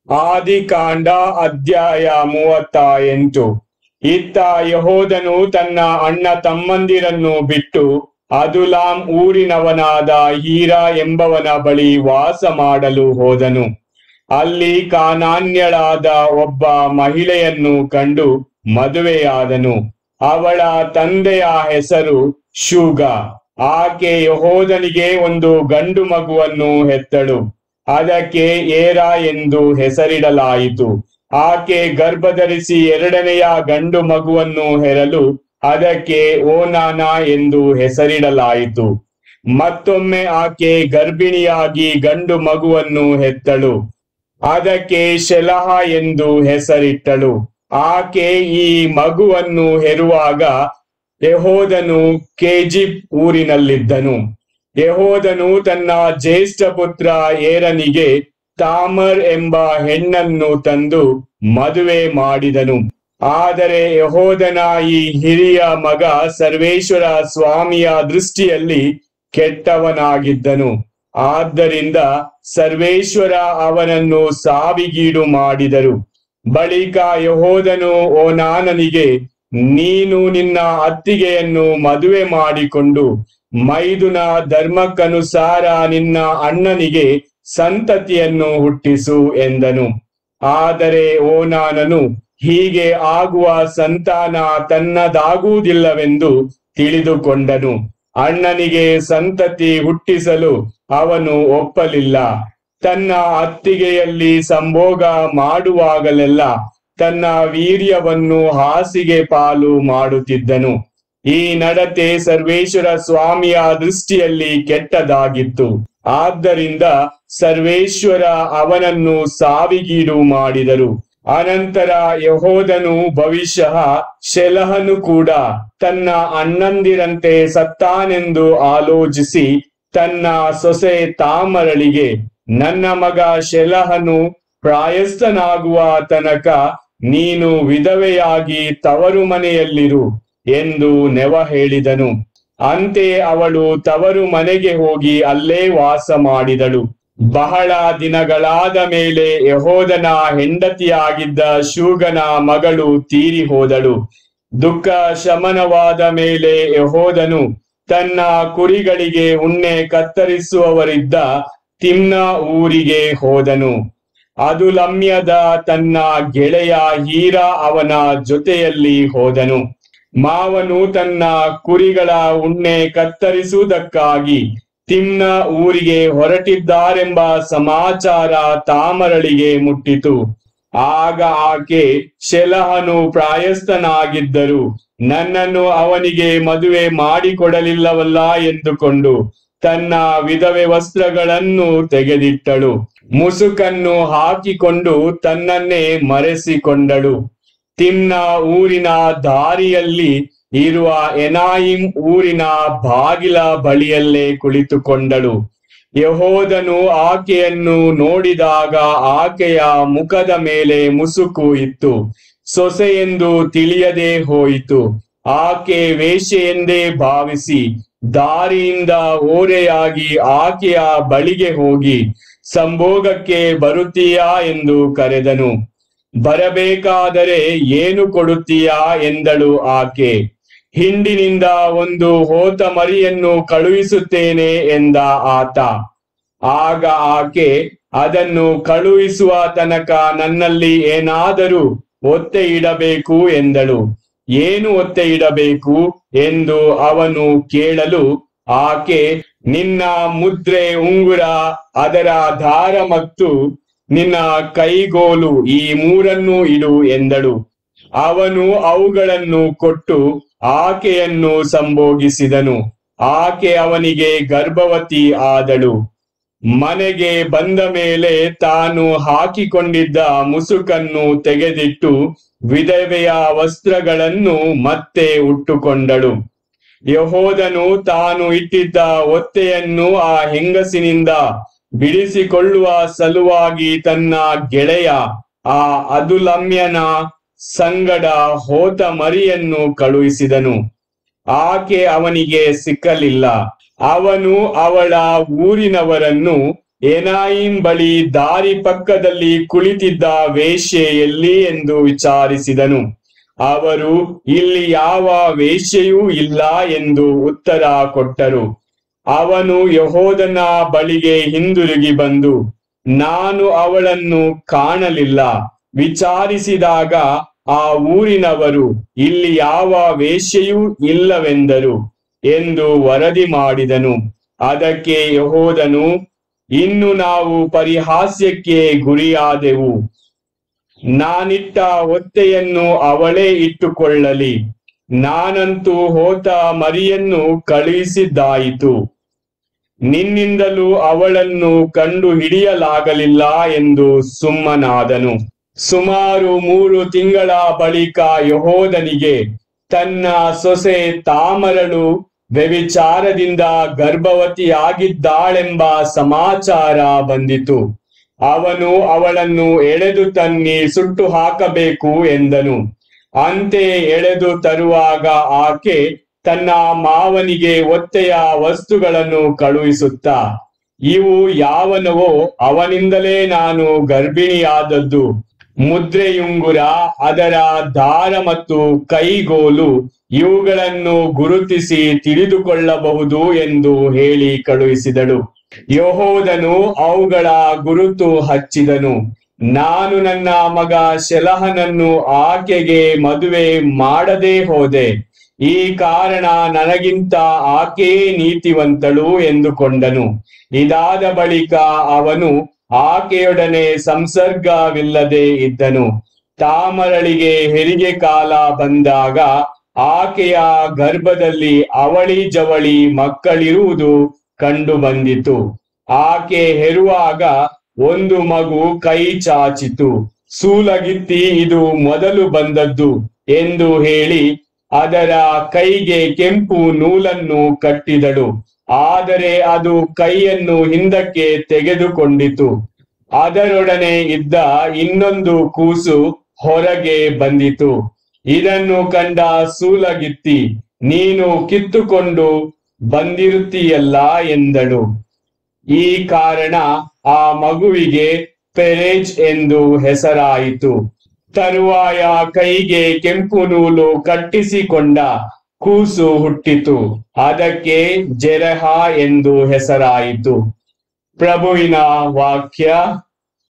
ಆದಿಕಾಂಡ ಅಧ್ಯಾಯ 38. ಇತ್ತ ಯೆಹೂದನು ತನ್ನ ಅಣ್ಣ ತಮ್ಮಂದಿರನ್ನು ಬಿಟ್ಟು ಅದುಲಾಮ್ ಊರಿನವನಾದ ಹೀರಾ ಎಂಬವನ ಬಳಿ ವಾಸ ಮಾಡಲು ಹೋದನು. ಅಲ್ಲಿ ಕಾನಾನ್ಯಳಾದ ಒಬ್ಬ ಮಹಿಳೆಯನ್ನು ಕಂಡು ಮದುವೆಯಾದನು. ಅವಳ ತಂದೆಯ ಹೆಸರು ಶೂಗ. ಆಕೆ ಯೆಹೂದನಿಗೆ ಒಂದು ಗಂಡು ಮಗುವನ್ನು ಹೆತ್ತಳು. ಅದಕ್ಕೆ ಏರ ಎಂದು ಹೆಸರಿಡಲಾಯಿತು. ಆಕೆ ಗರ್ಭಧರಿಸಿ ಎರಡನೆಯ ಗಂಡು ಮಗುವನ್ನು ಹೆರಲು ಅದಕ್ಕೆ ಓನಾನ ಎಂದು ಹೆಸರಿಡಲಾಯಿತು. ಮತ್ತೊಮ್ಮೆ ಆಕೆ ಗರ್ಭಿಣಿಯಾಗಿ ಗಂಡು ಮಗುವನ್ನು ಹೆತ್ತಳು. ಅದಕ್ಕೆ ಶೆಲಹ ಎಂದು ಹೆಸರಿಟ್ಟಳು. ಆಕೆ ಈ ಮಗುವನ್ನು ಹೆರುವಾಗ ಯೆಹೂದನು ಕೆಜಿಬ್ ಊರಿನಲ್ಲಿದ್ದನು. ಯೆಹೂದನು ತನ್ನ ಜ್ಯೇಷ್ಠ ಪುತ್ರ ಏರನಿಗೆ ತಾಮರ್ ಎಂಬ ಹೆಣ್ಣನ್ನು ತಂದು ಮದುವೆ ಮಾಡಿದನು. ಆದರೆ ಯೆಹೂದನ ಈ ಹಿರಿಯ ಮಗ ಸರ್ವೇಶ್ವರ ಸ್ವಾಮಿಯ ದೃಷ್ಟಿಯಲ್ಲಿ ಕೆಟ್ಟವನಾಗಿದ್ದನು. ಆದ್ದರಿಂದ ಸರ್ವೇಶ್ವರ ಅವನನ್ನು ಸಾವಿಗೀಡು ಮಾಡಿದರು. ಬಳಿಕ ಯೆಹೂದನು ಓನಾನನಿಗೆ, ನೀನು ನಿನ್ನ ಅತ್ತಿಗೆಯನ್ನು ಮದುವೆ ಮಾಡಿಕೊಂಡು ಮೈದುನ ಧರ್ಮಕ್ಕನುಸಾರ ನಿನ್ನ ಅಣ್ಣನಿಗೆ ಸಂತತಿಯನ್ನು ಹುಟ್ಟಿಸು ಎಂದನು. ಆದರೆ ಓನಾನನು ಹೀಗೆ ಆಗುವ ಸಂತಾನ ತನ್ನದಾಗುವುದಿಲ್ಲವೆಂದು ತಿಳಿದುಕೊಂಡನು. ಅಣ್ಣನಿಗೆ ಸಂತತಿ ಹುಟ್ಟಿಸಲು ಅವನು ಒಪ್ಪಲಿಲ್ಲ. ತನ್ನ ಅತ್ತಿಗೆಯಲ್ಲಿ ಸಂಭೋಗ ಮಾಡುವಾಗಲೆಲ್ಲ ತನ್ನ ವೀರ್ಯವನ್ನು ಹಾಸಿಗೆ ಪಾಲು ಮಾಡುತ್ತಿದ್ದನು. ಈ ನಡತೆ ಸರ್ವೇಶ್ವರ ಸ್ವಾಮಿಯ ದೃಷ್ಟಿಯಲ್ಲಿ ಕೆಟ್ಟದಾಗಿತ್ತು. ಆದ್ದರಿಂದ ಸರ್ವೇಶ್ವರ ಅವನನ್ನು ಸಾವಿಗೀಡು ಮಾಡಿದರು. ಅನಂತರ ಯೆಹೂದನು ಭವಿಷ್ಯ ಶೆಲಹನು ಕೂಡ ತನ್ನ ಅಣ್ಣಂದಿರಂತೆ ಸತ್ತಾನೆಂದು ಆಲೋಚಿಸಿ ತನ್ನ ಸೊಸೆ ತಾಮರಳಿಗೆ, ನನ್ನ ಮಗ ಶೆಲಹನು ಪ್ರಾಯಸ್ಥನಾಗುವ ತನಕ ನೀನು ವಿಧವೆಯಾಗಿ ತವರು ಮನೆಯಲ್ಲಿರು ಎಂದು ನೆವ ಹೇಳಿದನು. ಅಂತೆ ಅವಳು ತವರು ಮನೆಗೆ ಹೋಗಿ ಅಲ್ಲೇ ವಾಸ ಮಾಡಿದಳು. ಬಹಳ ದಿನಗಳಾದ ಮೇಲೆ ಯೆಹೂದನ ಹೆಂಡತಿಯಾಗಿದ್ದ ಶೂಗನ ಮಗಳು ತೀರಿ ಹೋದಳು. ದುಃಖ ಶಮನವಾದ ಮೇಲೆ ಯೆಹೂದನು ತನ್ನ ಕುರಿಗಳಿಗೆ ಉಣ್ಣೆ ಕತ್ತರಿಸುವವರಿದ್ದ ತಿಮ್ನ ಊರಿಗೆ ಹೋದನು. ಅದುಲಮ್ಯದ ತನ್ನ ಗೆಳೆಯ ಹೀರಾ ಅವನ ಜೊತೆಯಲ್ಲಿ ಹೋದನು. ಮಾವನು ತನ್ನ ಕುರಿಗಳ ಉಣ್ಣೆ ಕತ್ತರಿಸುವುದಕ್ಕಾಗಿ ತಿಮ್ನ ಊರಿಗೆ ಹೊರಟಿದ್ದಾರೆಂಬ ಸಮಾಚಾರ ತಾಮರಳಿಗೆ ಮುಟ್ಟಿತು. ಆಗ ಆಕೆ, ಶೆಲಹನು ಪ್ರಾಯಸ್ಥನಾಗಿದ್ದರು, ನನ್ನನ್ನು ಅವನಿಗೆ ಮದುವೆ ಮಾಡಿಕೊಡಲಿಲ್ಲವಲ್ಲ ಎಂದುಕೊಂಡು ತನ್ನ ವಿಧವೆ ವಸ್ತ್ರಗಳನ್ನು ತೆಗೆದಿಟ್ಟಳು. ಮುಸುಕನ್ನು ಹಾಕಿಕೊಂಡು ತನ್ನನ್ನೇ ಮರೆಸಿಕೊಂಡಳು. ತಿಮ್ನ ಊರಿನ ದಾರಿಯಲ್ಲಿ ಇರುವ ಎನಾಯಿಮ್ ಊರಿನ ಬಾಗಿಲ ಬಳಿಯಲ್ಲೇ ಕುಳಿತುಕೊಂಡಳು. ಯೆಹೂದನು ಆಕೆಯನ್ನು ನೋಡಿದಾಗ ಆಕೆಯ ಮುಖದ ಮೇಲೆ ಮುಸುಕು ಇತ್ತು. ಸೊಸೆಯೆಂದು ತಿಳಿಯದೆ ಹೋಯಿತು. ಆಕೆ ವೇಶ್ಯೆಯೆಂದೇ ಭಾವಿಸಿ ದಾರಿಯಿಂದ ಓರೆಯಾಗಿ ಆಕೆಯ ಬಳಿಗೆ ಹೋಗಿ, ಸಂಭೋಗಕ್ಕೆ ಬರುತ್ತೀಯಾ ಎಂದು ಕರೆದನು. ಬರಬೇಕಾದರೆ ಏನು ಕೊಡುತ್ತೀಯಾ ಎಂದಳು ಆಕೆ. ಹಿಂಡಿನಿಂದ ಒಂದು ಹೋತ ಮರಿಯನ್ನು ಕಳುಹಿಸುತ್ತೇನೆ ಎಂದ ಆತ. ಆಗ ಆಕೆ, ಅದನ್ನು ಕಳುಹಿಸುವ ತನಕ ನನ್ನಲ್ಲಿ ಏನಾದರೂ ಒತ್ತೆ ಇಡಬೇಕು ಎಂದಳು. ಏನು ಒತ್ತೆ ಇಡಬೇಕು ಎಂದು ಅವನು ಕೇಳಲು ಆಕೆ, ನಿನ್ನ ಮುದ್ರೆ ಉಂಗುರ, ಅದರ ದಾರ ಮತ್ತು ನಿನ್ನ ಕೈಗೋಲು, ಈ ಮೂರನ್ನು ಇಡು ಎಂದಳು. ಅವನು ಅವುಗಳನ್ನು ಕೊಟ್ಟು ಆಕೆಯನ್ನು ಸಂಭೋಗಿಸಿದನು. ಆಕೆ ಅವನಿಗೆ ಗರ್ಭವತಿ ಆದಳು. ಮನೆಗೆ ಬಂದ ಮೇಲೆ ತಾನು ಹಾಕಿಕೊಂಡಿದ್ದ ಮುಸುಕನ್ನು ತೆಗೆದಿಟ್ಟು ವಿಧವೆಯ ವಸ್ತ್ರಗಳನ್ನು ಮತ್ತೆ ಉಟ್ಟುಕೊಂಡಳು. ಯೆಹೂದನು ತಾನು ಇಟ್ಟಿದ್ದ ಒತ್ತೆಯನ್ನು ಆ ಹೆಂಗಸಿನಿಂದ ಬಿಡಿಸಿಕೊಳ್ಳುವ ಸಲುವಾಗಿ ತನ್ನ ಗೆಳೆಯ ಆ ಅದುಲಮ್ಯನ ಸಂಗಡ ಹೋತ ಮರಿಯನ್ನು ಕಳುಹಿಸಿದನು. ಆಕೆ ಅವನಿಗೆ ಸಿಕ್ಕಲಿಲ್ಲ. ಅವನು ಅವಳ ಊರಿನವರನ್ನು ಎನಾಯಿಮ್ ಬಳಿ ದಾರಿ ಪಕ್ಕದಲ್ಲಿ ಕುಳಿತಿದ್ದ ವೇಶ್ಯೆ ಎಲ್ಲಿ ಎಂದು ವಿಚಾರಿಸಿದನು. ಅವರು, ಇಲ್ಲಿ ಯಾವ ವೇಶ್ಯೆಯೂ ಇಲ್ಲ ಎಂದು ಉತ್ತರ ಕೊಟ್ಟರು. ಅವನು ಯೆಹೂದನ ಬಳಿಗೆ ಹಿಂದಿರುಗಿ ಬಂದು, ನಾನು ಅವಳನ್ನು ಕಾಣಲಿಲ್ಲ. ವಿಚಾರಿಸಿದಾಗ ಆ ಊರಿನವರು, ಇಲ್ಲಿ ಯಾವ ವೇಶ್ಯೆಯೂ ಇಲ್ಲವೆಂದರು ಎಂದು ವರದಿ ಮಾಡಿದನು. ಅದಕ್ಕೆ ಯೆಹೂದನು, ಇನ್ನು ನಾವು ಪರಿಹಾಸ್ಯಕ್ಕೆ ಗುರಿಯಾದೆವು. ನಾನಿಟ್ಟ ಒತ್ತೆಯನ್ನು ಅವಳೇ ಇಟ್ಟುಕೊಳ್ಳಲಿ. ನಾನಂತೂ ಹೋತ ಮರಿಯನ್ನು ಕಳುಹಿಸಿದ್ದಾಯಿತು. ನಿನ್ನಿಂದಲೂ ಅವಳನ್ನು ಕಂಡು ಹಿಡಿಯಲಾಗಲಿಲ್ಲ ಎಂದು ಸುಮ್ಮನಾದನು. ಸುಮಾರು 3 ತಿಂಗಳ ಬಳಿಕ ಯೆಹೂದನಿಗೆ ತನ್ನ ಸೊಸೆ ತಾಮರಳು ವ್ಯಭಿಚಾರದಿಂದ ಗರ್ಭವತಿಯಾಗಿದ್ದಾಳೆಂಬ ಸಮಾಚಾರ ಬಂದಿತು. ಅವನು ಅವಳನ್ನು ಎಳೆದು ತನ್ನಿ ಸುಟ್ಟು ಹಾಕಬೇಕು ಎಂದನು. ಅಂತೆ ಎಳೆದು ತರುವಾಗ ಆಕೆ ತನ್ನ ಮಾವನಿಗೆ ಒತ್ತೆಯ ವಸ್ತುಗಳನ್ನು ಕಳುಹಿಸುತ್ತಾ, ಇವು ಯಾವನವೋ ಅವನಿಂದಲೇ ನಾನು ಗರ್ಭಿಣಿಯಾದದ್ದು. ಮುದ್ರೆಯುಂಗುರ, ಅದರ ದಾರ ಮತ್ತು ಕೈಗೋಲು, ಇವುಗಳನ್ನು ಗುರುತಿಸಿ ತಿಳಿದುಕೊಳ್ಳಬಹುದು ಎಂದು ಹೇಳಿ ಕಳುಹಿಸಿದಳು. ಯೆಹೂದನು ಅವುಗಳ ಗುರುತು ಹಚ್ಚಿದನು. ನಾನು ನನ್ನ ಮಗ ಶೆಲಹನನ್ನು ಆಕೆಗೆ ಮದುವೆ ಮಾಡದೆ ಹೋದೆ. ಈ ಕಾರಣ ನನಗಿಂತ ಆಕೆಯೇ ನೀತಿವಂತಳು ಎಂದುಕೊಂಡನು. ಇದಾದ ಬಳಿಕ ಅವನು ಆಕೆಯೊಡನೆ ಸಂಸರ್ಗವಿಲ್ಲದೆ ಇದ್ದನು. ತಾಮರಳಿಗೆ ಹೆರಿಗೆ ಕಾಲ ಬಂದಾಗ ಆಕೆಯ ಗರ್ಭದಲ್ಲಿ ಅವಳಿ ಜವಳಿ ಮಕ್ಕಳಿರುವುದು ಕಂಡು ಬಂದಿತು. ಆಕೆ ಹೆರುವಾಗ ಒಂದು ಮಗು ಕೈ ಚಾಚಿತು. ಸೂಲಗಿತ್ತಿ ಇದು ಮೊದಲು ಬಂದದ್ದು ಎಂದು ಹೇಳಿ ಅದರ ಕೈಗೆ ಕೆಂಪು ನೂಲನ್ನು ಕಟ್ಟಿದಳು. ಆದರೆ ಅದು ಕೈಯನ್ನು ಹಿಂದಕ್ಕೆ ತೆಗೆದುಕೊಂಡಿತು. ಅದರೊಡನೆ ಇದ್ದ ಇನ್ನೊಂದು ಕೂಸು ಹೊರಗೆ ಬಂದಿತು. ಇದನ್ನು ಕಂಡ ಸೂಲಗಿತ್ತಿ, ನೀನು ಕಿತ್ತುಕೊಂಡು ಬಂದಿರುತ್ತೀಯಲ್ಲ ಎಂದಳು. ಈ ಕಾರಣ ಆ ಮಗುವಿಗೆ ಪೆರೆಜ್ ಎಂದು ಹೆಸರಾಯಿತು. ತರುವಾಯ ಕೈಗೆ ಕೆಂಪು ನೂಲು ಕಟ್ಟಿಸಿಕೊಂಡ ಕೂಸು ಹುಟ್ಟಿತು. ಅದಕ್ಕೆ ಜೆರಹ ಎಂದು ಹೆಸರಾಯಿತು. ಪ್ರಭುವಿನ ವಾಕ್ಯ.